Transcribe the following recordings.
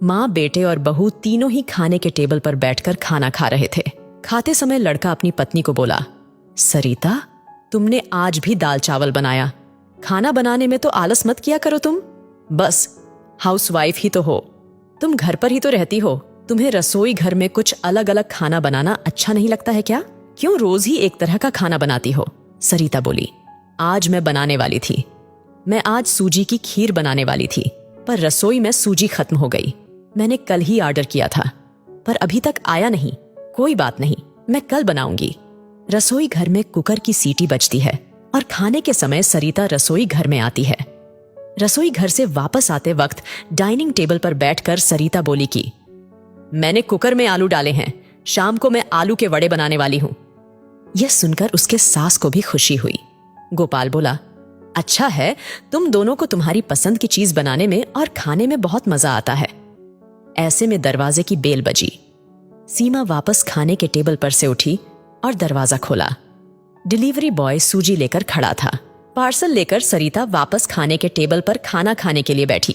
माँ, बेटे और बहू तीनों ही खाने के टेबल पर बैठकर खाना खा रहे थे। खाते समय लड़का अपनी पत्नी को बोला, सरिता, तुमने आज भी दाल चावल बनाया। खाना बनाने में तो आलस मत किया करो तुम। बस हाउसवाइफ ही तो हो, तुम घर पर ही तो रहती हो। तुम्हें रसोई घर में कुछ अलग अलग खाना बनाना अच्छा नहीं लगता है क्या? क्यों रोज ही एक तरह का खाना बनाती हो? सरिता बोली, आज मैं बनाने वाली थी। मैं आज सूजी की खीर बनाने वाली थी, पर रसोई में सूजी खत्म हो गई। मैंने कल ही ऑर्डर किया था, पर अभी तक आया नहीं। कोई बात नहीं, मैं कल बनाऊंगी। रसोई घर में कुकर की सीटी बजती है और खाने के समय सरिता रसोई घर में आती है। रसोई घर से वापस आते वक्त डाइनिंग टेबल पर बैठकर सरिता बोली कि मैंने कुकर में आलू डाले हैं, शाम को मैं आलू के वड़े बनाने वाली हूं। यह सुनकर उसके सास को भी खुशी हुई। गोपाल बोला, अच्छा है, तुम दोनों को तुम्हारी पसंद की चीज बनाने में और खाने में बहुत मजा आता है। ऐसे में दरवाजे की बेल बजी। सीमा वापस खाने के टेबल पर से उठी और दरवाजा खोला। डिलीवरी बॉय सूजी लेकर खड़ा था। पार्सल लेकर सरिता वापस खाने के टेबल पर खाना खाने के लिए बैठी।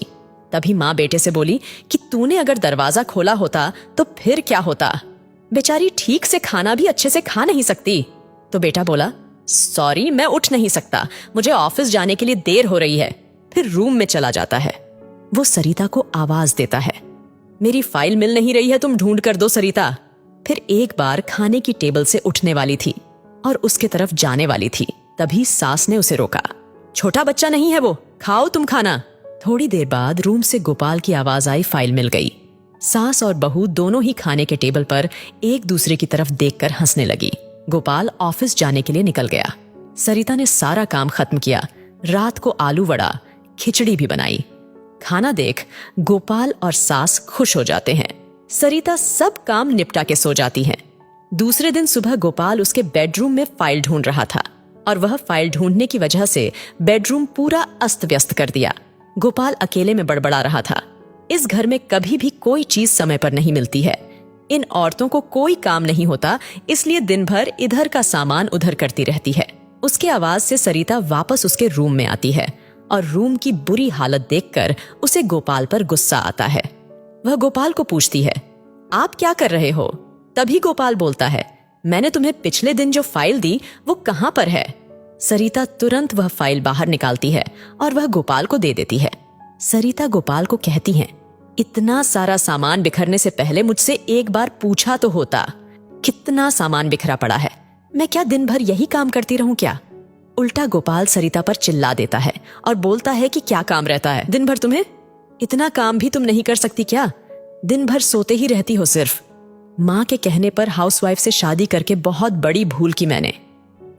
तभी माँ बेटे से बोली कि तूने अगर दरवाजा खोला होता तो फिर क्या होता? बेचारी ठीक से खाना भी अच्छे से खा नहीं सकती। तो बेटा बोला, सॉरी, मैं उठ नहीं सकता, मुझे ऑफिस जाने के लिए देर हो रही है। फिर रूम में चला जाता है। वो सरिता को आवाज देता है, मेरी फाइल मिल नहीं रही है, तुम ढूंढ कर दो सरिता। फिर एक बार खाने की टेबल से उठने वाली थी और उसके तरफ जाने वाली थी। तभी सास ने उसे रोका, छोटा बच्चा नहीं है वो, खाओ तुम खाना। थोड़ी देर बाद रूम से गोपाल की आवाज आई, फाइल मिल गई। सास और बहू दोनों ही खाने के टेबल पर एक दूसरे की तरफ देखकर हंसने लगी। गोपाल ऑफिस जाने के लिए निकल गया। सरिता ने सारा काम खत्म किया। रात को आलू वड़ा, खिचड़ी भी बनाई। खाना देख गोपाल और सास खुश हो जाते हैं। सरिता सब काम निपटा के सो जाती है। दूसरे दिन सुबह गोपाल उसके बेडरूम में फाइल ढूंढ रहा था और वह फाइल ढूंढने की वजह से बेडरूम पूरा अस्त व्यस्त कर दिया। गोपाल अकेले में बड़बड़ा रहा था, इस घर में कभी भी कोई चीज समय पर नहीं मिलती है। इन औरतों को कोई काम नहीं होता, इसलिए दिन भर इधर का सामान उधर करती रहती है। उसके आवाज से सरिता वापस उसके रूम में आती है और रूम की बुरी हालत देखकर उसे गोपाल पर गुस्सा आता है। वह गोपाल को पूछती है, आप क्या कर रहे हो? तभी गोपाल बोलता है, मैंने तुम्हें पिछले दिन जो फाइल दी वो कहां पर है? सरिता तुरंत वह फाइल बाहर निकालती है और वह गोपाल को दे देती है। सरिता गोपाल को कहती है, इतना सारा सामान बिखरने से पहले मुझसे एक बार पूछा तो होता। कितना सामान बिखरा पड़ा है, मैं क्या दिन भर यही काम करती रहूं क्या? उल्टा गोपाल सरिता पर चिल्ला देता है और बोलता है कि क्या काम रहता है दिन भर तुम्हें? इतना काम भी तुम नहीं कर सकती क्या? दिन भर सोते ही रहती हो सिर्फ। माँ के कहने पर हाउसवाइफ से शादी करके बहुत बड़ी भूल की मैंने।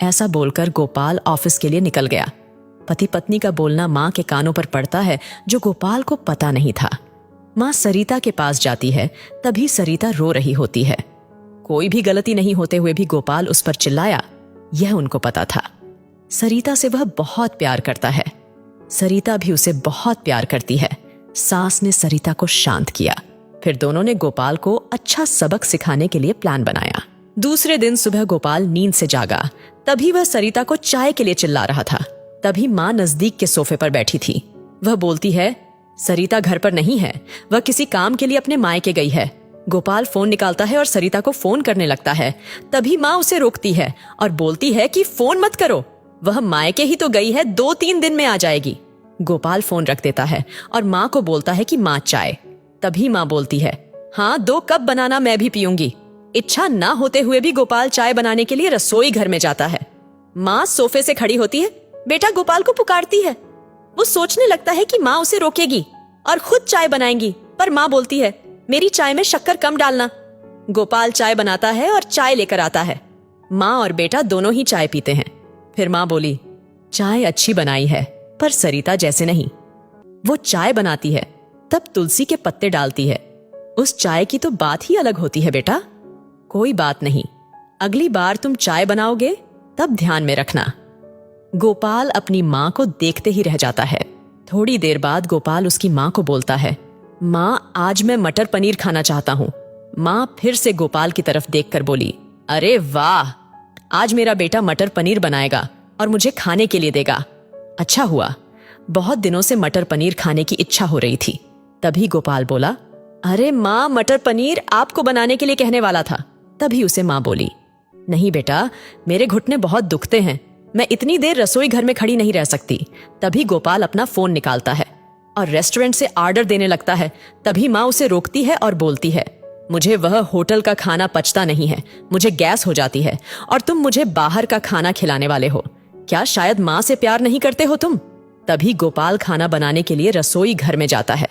ऐसा बोलकर गोपाल ऑफिस के लिए निकल गया। पति पत्नी का बोलना माँ के कानों पर पड़ता है, जो गोपाल को पता नहीं था। माँ सरिता के पास जाती है, तभी सरिता रो रही होती है। कोई भी गलती नहीं होते हुए भी गोपाल उस पर चिल्लाया, यह उनको पता था। सरिता से वह बहुत प्यार करता है, सरिता भी उसे बहुत प्यार करती है। सास ने सरिता को शांत किया। फिर दोनों ने गोपाल को अच्छा सबक सिखाने के लिए प्लान बनाया। दूसरे दिन सुबह गोपाल नींद से जागा, तभी वह सरिता को चाय के लिए चिल्ला रहा था। तभी माँ नजदीक के सोफे पर बैठी थी। वह बोलती है, सरिता घर पर नहीं है, वह किसी काम के लिए अपने मायके गई है। गोपाल फोन निकालता है और सरिता को फोन करने लगता है। तभी माँ उसे रोकती है और बोलती है कि फोन मत करो, वह मायके ही तो गई है, 2-3 दिन में आ जाएगी। गोपाल फोन रख देता है और माँ को बोलता है कि माँ चाय। तभी माँ बोलती है, हाँ 2 कप बनाना, मैं भी पीऊंगी। इच्छा ना होते हुए भी गोपाल चाय बनाने के लिए रसोई घर में जाता है। माँ सोफे से खड़ी होती है, बेटा गोपाल को पुकारती है। वो सोचने लगता है कि माँ उसे रोकेगी और खुद चाय बनाएंगी, पर माँ बोलती है, मेरी चाय में शक्कर कम डालना। गोपाल चाय बनाता है और चाय लेकर आता है। माँ और बेटा दोनों ही चाय पीते हैं। फिर माँ बोली, चाय अच्छी बनाई है, पर सरिता जैसे नहीं। वो चाय बनाती है तब तुलसी के पत्ते डालती है, उस चाय की तो बात ही अलग होती है बेटा। कोई बात नहीं, अगली बार तुम चाय बनाओगे तब ध्यान में रखना। गोपाल अपनी माँ को देखते ही रह जाता है। थोड़ी देर बाद गोपाल उसकी माँ को बोलता है, माँ आज मैं मटर पनीर खाना चाहता हूँ। माँ फिर से गोपाल की तरफ देखकर बोली, अरे वाह, आज मेरा बेटा मटर पनीर बनाएगा और मुझे खाने के लिए देगा। अच्छा हुआ, बहुत दिनों से मटर पनीर खाने की इच्छा हो रही थी। तभी गोपाल बोला, अरे माँ, मटर पनीर आपको बनाने के लिए कहने वाला था। तभी उसे माँ बोली, नहीं बेटा, मेरे घुटने बहुत दुखते हैं, मैं इतनी देर रसोई घर में खड़ी नहीं रह सकती। तभी गोपाल अपना फोन निकालता है और रेस्टोरेंट से ऑर्डर देने लगता है। तभी माँ उसे रोकती है और बोलती है, मुझे वह होटल का खाना पचता नहीं है, मुझे गैस हो जाती है और तुम मुझे बाहर का खाना खिलाने वाले हो। क्या शायद माँ से प्यार नहीं करते हो तुम? तभी गोपाल खाना बनाने के लिए रसोई घर में जाता है।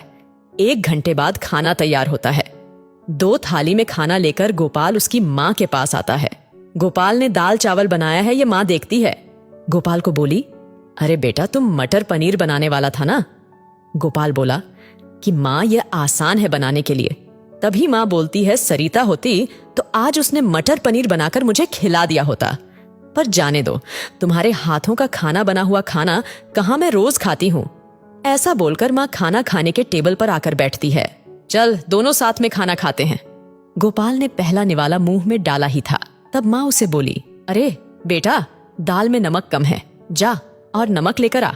1 घंटे बाद खाना तैयार होता है। 2 थाली में खाना लेकर गोपाल उसकी माँ के पास आता है। गोपाल ने दाल चावल बनाया है, ये माँ देखती है। गोपाल को बोली, अरे बेटा, तुम मटर पनीर बनाने वाला था ना? गोपाल बोला कि माँ, यह आसान है बनाने के लिए। तभी माँ बोलती है, सरिता होती तो आज उसने मटर पनीर बनाकर मुझे खिला दिया होता। पर जाने दो, तुम्हारे हाथों का खाना बना हुआ खाना कहाँ मैं रोज खाती हूँ। ऐसा बोलकर माँ खाना खाने के टेबल पर आकर बैठती है। चल, दोनों साथ में खाना खाते हैं। गोपाल ने पहला निवाला मुंह में डाला ही था, तब माँ उसे बोली, अरे बेटा, दाल में नमक कम है, जा और नमक लेकर आ।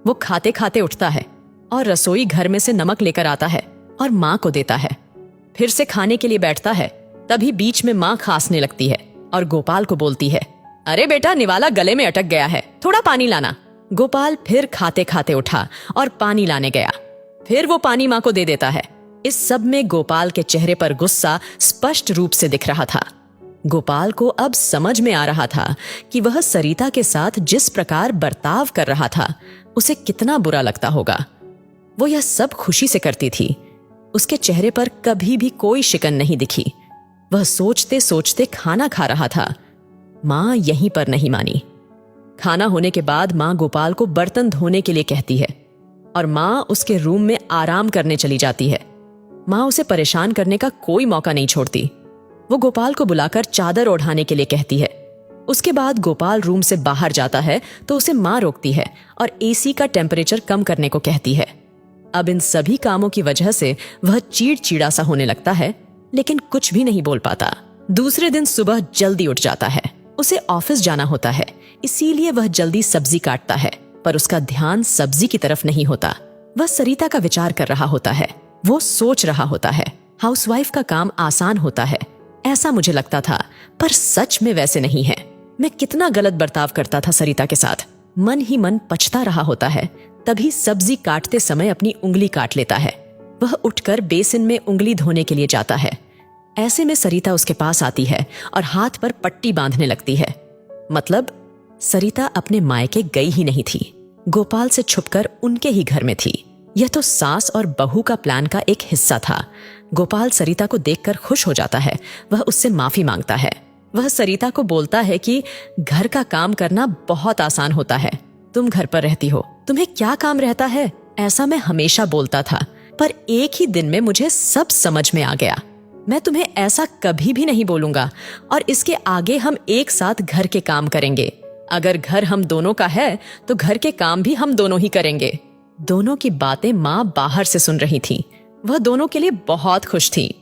वो खाते खाते उठता है और रसोई घर में से नमक लेकर आता है और माँ को देता है। फिर से खाने के लिए बैठता है। तभी बीच में माँ खांसने लगती है और गोपाल को बोलती है, अरे बेटा, निवाला गले में अटक गया है, थोड़ा पानी लाना। गोपाल फिर खाते खाते उठा और पानी लाने गया। फिर वो पानी माँ को दे देता है। इस सब में गोपाल के चेहरे पर गुस्सा स्पष्ट रूप से दिख रहा था। गोपाल को अब समझ में आ रहा था कि वह सरिता के साथ जिस प्रकार बर्ताव कर रहा था, उसे कितना बुरा लगता होगा। वो यह सब खुशी से करती थी। उसके चेहरे पर कभी भी कोई शिकन नहीं दिखी। वह सोचते सोचते खाना खा रहा था। माँ यहीं पर नहीं मानी। खाना होने के बाद माँ गोपाल को बर्तन धोने के लिए कहती है और माँ उसके रूम में आराम करने चली जाती है। माँ उसे परेशान करने का कोई मौका नहीं छोड़ती। वो गोपाल को बुलाकर चादर ओढ़ाने के लिए कहती है। उसके बाद गोपाल रूम से बाहर जाता है तो उसे माँ रोकती है और एसी का टेम्परेचर कम करने को कहती है। अब इन सभी कामों की वजह से वह चिड़चिड़ा सा होने लगता है, लेकिन कुछ भी नहीं बोल पाता। दूसरे दिन सुबह जल्दी उठ जाता है। उसे ऑफिस जाना होता है, इसीलिए वह जल्दी सब्जी काटता है, पर उसका ध्यान सब्जी की तरफ नहीं होता। वह सरिता का विचार कर रहा होता है। वो सोच रहा होता है, हाउसवाइफ का काम आसान होता है, ऐसा मुझे लगता था, पर सच में वैसे नहीं है। मैं कितना गलत बर्ताव करता था सरिता के साथ। मन ही मन पछता रहा होता है। तभी सब्जी काटते समय अपनी उंगली काट लेता है। वह उठकर बेसिन में उंगली धोने के लिए जाता है। ऐसे में सरिता उसके पास आती है और हाथ पर पट्टी बांधने लगती है। मतलब सरिता अपने मायके गई ही नहीं थी, गोपाल से छुपकर उनके ही घर में थी। यह तो सास और बहू का प्लान का एक हिस्सा था। गोपाल सरिता को देखकर खुश हो जाता है। वह उससे माफी मांगता है। वह सरिता को बोलता है कि घर का काम करना बहुत आसान होता है। तुम घर पर रहती हो, तुम्हें क्या काम रहता है, ऐसा मैं हमेशा बोलता था, पर एक ही दिन में मुझे सब समझ में आ गया। मैं तुम्हें ऐसा कभी भी नहीं बोलूंगा और इसके आगे हम एक साथ घर के काम करेंगे। अगर घर हम दोनों का है तो घर के काम भी हम दोनों ही करेंगे। दोनों की बातें माँ बाहर से सुन रही थी। वह दोनों के लिए बहुत खुश थी।